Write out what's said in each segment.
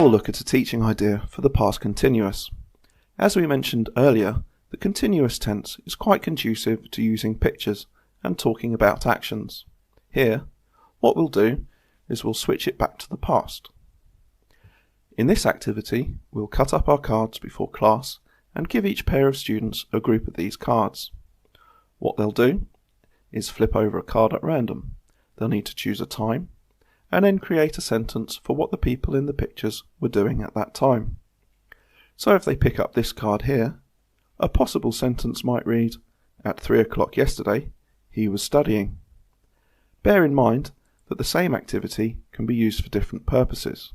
We'll look at a teaching idea for the past continuous. As we mentioned earlier, the continuous tense is quite conducive to using pictures and talking about actions. Here, what we'll do is we'll switch it back to the past. In this activity, we'll cut up our cards before class and give each pair of students a group of these cards. What they'll do is flip over a card at random. They'll need to choose a time and then create a sentence for what the people in the pictures were doing at that time. So if they pick up this card here, a possible sentence might read, "At 3 o'clock yesterday, he was studying." Bear in mind that the same activity can be used for different purposes.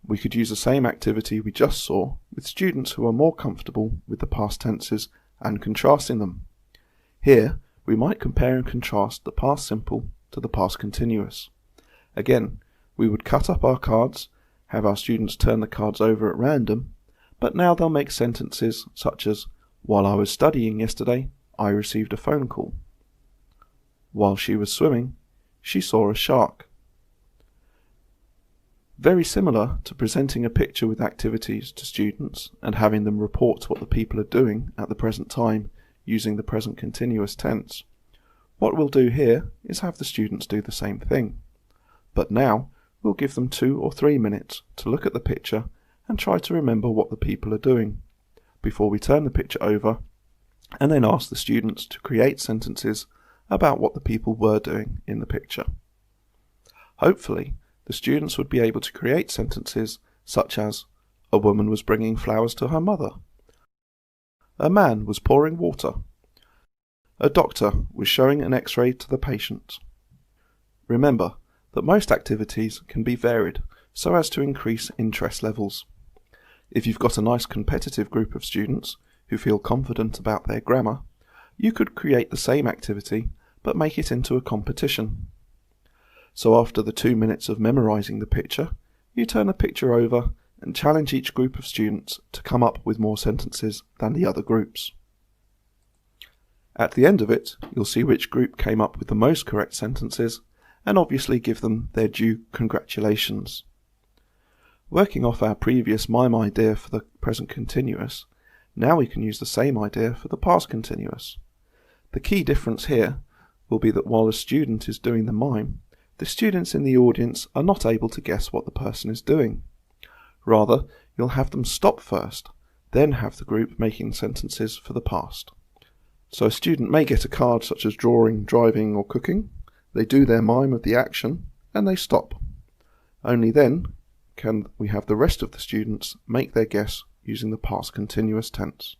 We could use the same activity we just saw with students who are more comfortable with the past tenses and contrasting them. Here, we might compare and contrast the past simple to the past continuous. Again, we would cut up our cards, have our students turn the cards over at random, but now they'll make sentences such as, "While I was studying yesterday, I received a phone call." "While she was swimming, she saw a shark." Very similar to presenting a picture with activities to students and having them report what the people are doing at the present time using the present continuous tense. What we'll do here is have the students do the same thing. But now we'll give them 2 or 3 minutes to look at the picture and try to remember what the people are doing, before we turn the picture over and then ask the students to create sentences about what the people were doing in the picture. Hopefully, the students would be able to create sentences such as, "A woman was bringing flowers to her mother." "A man was pouring water." "A doctor was showing an X-ray to the patient." Remember that most activities can be varied so as to increase interest levels. If you've got a nice competitive group of students who feel confident about their grammar, you could create the same activity but make it into a competition. So after the 2 minutes of memorizing the picture, you turn the picture over and challenge each group of students to come up with more sentences than the other groups. At the end of it, you'll see which group came up with the most correct sentences and obviously give them their due congratulations. Working off our previous mime idea for the present continuous, now we can use the same idea for the past continuous. The key difference here will be that while a student is doing the mime, the students in the audience are not able to guess what the person is doing. Rather, you'll have them stop first, then have the group making sentences for the past. So a student may get a card such as drawing, driving or cooking. They do their mime of the action and they stop. Only then can we have the rest of the students make their guess using the past continuous tense.